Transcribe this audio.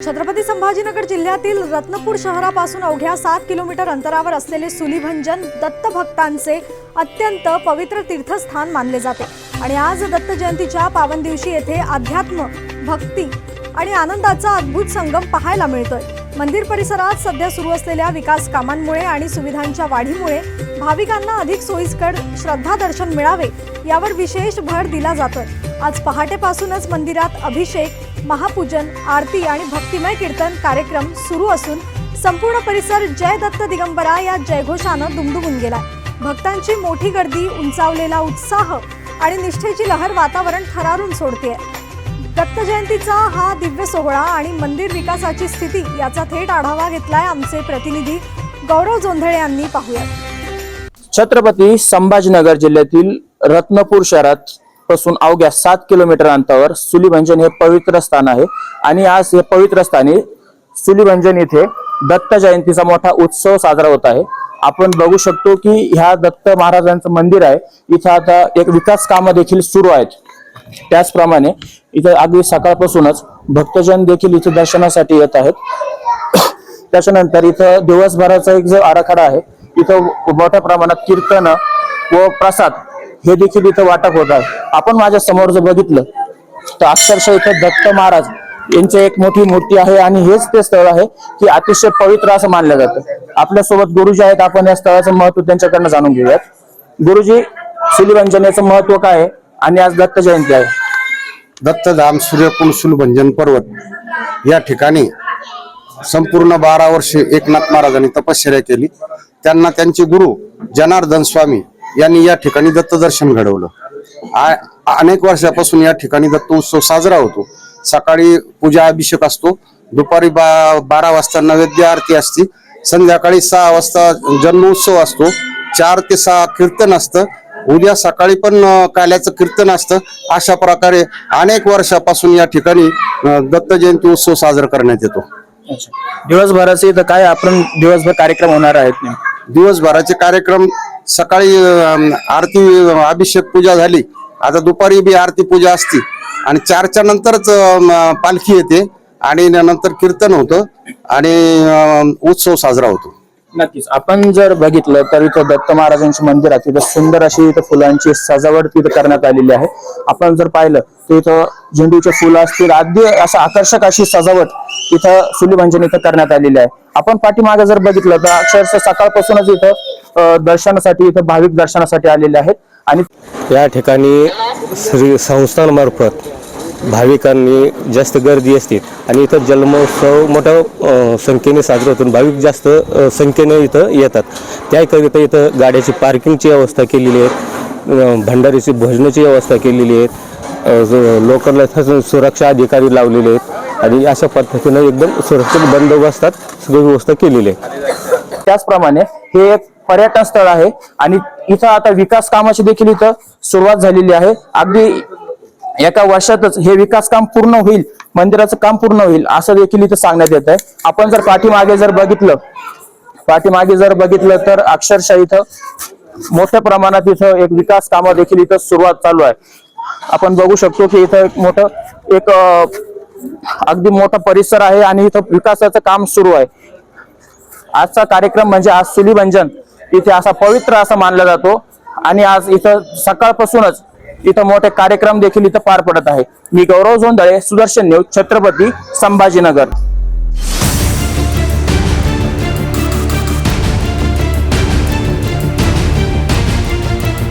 छत्रपती संभाजीनगर जिल्ह्यातील रत्नपूर शहरापासून अवघ्या 7 किलोमीटर अंतरावर असलेले सुलीभंजन दत्त भक्तांचे अत्यंत पवित्र तीर्थस्थान मानले जाते आणि आज दत्त जयंतीच्या पावन दिवशी येथे अध्यात्म, भक्ती आणि आनंदाचा अद्भुत संगम पाहायला मिळतोय। मंदिर परिसरात सध्या सुरू असलेल्या विकास कामांमुळे आणि सुविधांच्या वाढीमुळे भाविकांना अधिक सोयीस्कर श्रद्धा दर्शन मिळावे यावर विशेष भर दिला जातोय। आज पहाटेपासूनच मंदिरात अभिषेक, महापूजन, आरती आणि भक्तिमय कीर्तन कार्यक्रम सुरू असून संपूर्ण परिसर जय दत्त दिगंबरा या जयघोषानं दुमदुमून गेलाय। भक्तांची मोठी गर्दी, उंचावलेला उत्साह आणि निष्ठेची लहर वातावरण थरारून सोडते। दत्त जयंतीचा हा दिव्य सोहळा आणि मंदिर विकासाची स्थिती याचा थेट आढावा घेतलाय आमचे प्रतिनिधी गौरव जोंधळे यांनी। पाहूया। छत्रपती संभाजीनगर जिल्ह्यातील रत्नपूर शहरात पासून अवघ्या 7 किलोमीटर अंतरावर सुलीभंजन हे पवित्र स्थान आहे आणि आज हे पवित्र स्थानी सुलीभंजन येथे दत्त जयंतीचा मोठा उत्सव साजरा होत आहे। आपण बघू शकतो की ह्या दत्त महाराजांचं मंदिर आहे, इथे आता एक विकास कामं देखील सुरू आहेत। त्याचप्रमाणे इथे अगदी सकाळपासूनच भक्तजन देखील इथे दर्शनासाठी येत आहेत। त्याच्यानंतर इथं दिवसभराचा एक जो आराखडा आहे, इथं मोठ्या प्रमाणात कीर्तन व प्रसाद हे देखील इथं वाटप होत आहे। आपण माझ्या समोर जर बघितलं तर अक्षरशः इथं दत्त महाराज यांची एक मोठी मूर्ती आहे आणि हेच ते स्थळ आहे की अतिशय पवित्र असं मानलं जातं। आपल्या सोबत गुरुजी आहेत, आपण या स्थळाचं महत्त्व त्यांच्याकडनं जाणून घेऊयात। गुरुजी, सुलीभंजनाचं महत्त्व काय आहे आणि आज दत्त जयंती आहे? दत्तधाम सूर्यकुंड सुलीभंजन पर्वत या ठिकाणी संपूर्ण 12 वर्षे एकनाथ महाराजांनी तपश्चर्या केली। त्यांना त्यांचे गुरु जनार्दन स्वामी यांनी या ठिकाणी दत्त दर्शन घडवलं। अनेक वर्षापासून या ठिकाणी दत्त उत्सव साजरा होतो। सकाळी पूजा अभिषेक असतो, दुपारी 12 वाजता नैवेद्य आरती असते, संध्याकाळी 6 वाजता जन्मोत्सव असतो, 4 ते 6 कीर्तन असतं, उद्या सकाळी पण काल्याचं कीर्तन असतं। अशा प्रकारे अनेक वर्षापासून या ठिकाणी दत्त जयंती उत्सव साजरा करण्यात येतो। दिवसभराचे इथं काय आपण दिवसभर कार्यक्रम होणार आहेत? दिवसभराचे कार्यक्रम सकाळी आरती अभिषेक पूजा झाली, आता दुपारी बी आरती पूजा असते आणि 4च्या नंतरच पालखी येते आणि नंतर कीर्तन होतं आणि उत्सव साजरा होतो। नक्कीच आपण जर बघितलं तर इथं दत्त महाराजांच्या मंदिरात इथं सुंदर अशी इथं फुलांची सजावट तिथं करण्यात आलेली आहे। आपण जर पाहिलं तर इथं झेंडूचे फुलं असतील, अगदी असं आकर्षक अशी सजावट इथं सुलीभंजन इथं करण्यात आलेली आहे। आपण पाठीमागे जर बघितलं तर अक्षरशः सकाळपासूनच इथं दर्शनासाठी इथं भाविक दर्शनासाठी आलेले आहेत आणि या ठिकाणी श्री संस्थांमार्फत भाविकांनी जास्त गर्दी असते आणि इथं जन्मोत्सव मोठ्या संख्येने साजरा होतो। भाविक जास्त संख्येने इथं येतात, त्याकरिता इथं गाड्याची पार्किंगची व्यवस्था केलेली आहे, भंडारीची भोजनाची व्यवस्था केलेली आहे, लोकल सुरक्षा अधिकारी लावलेले आहेत आणि अशा पद्धतीने एकदम सुरक्षित बंदोबस्तात सगळी व्यवस्था केलेली आहे। त्याचप्रमाणे हे एक पर्यटन स्थळ आहे आणि इथं आता विकास कामाची देखील इथं सुरुवात झालेली आहे। अगदी एका वर्षातच हे विकास काम पूर्ण होईल, मंदिराचं काम पूर्ण होईल असं देखील इथं सांगण्यात येत आहे। आपण जर पाठीमागे जर बघितलं तर अक्षरशः इथं मोठ्या प्रमाणात इथं एक विकास कामं देखील इथं सुरुवात चालू आहे। आपण बघू शकतो की इथं एक अगदी मोठा परिसर आहे आणि इथं विकासाचं काम सुरू आहे। आजचा कार्यक्रम म्हणजे आज सुलीभंजन इथे असा पवित्र असा मानला जातो आणि आज इथं सकाळपासूनच इथं मोठे कार्यक्रम देखील इथं पार पडत आहे। मी गौरव जोंधळे, सुदर्शन न्यूज, छत्रपती संभाजीनगर।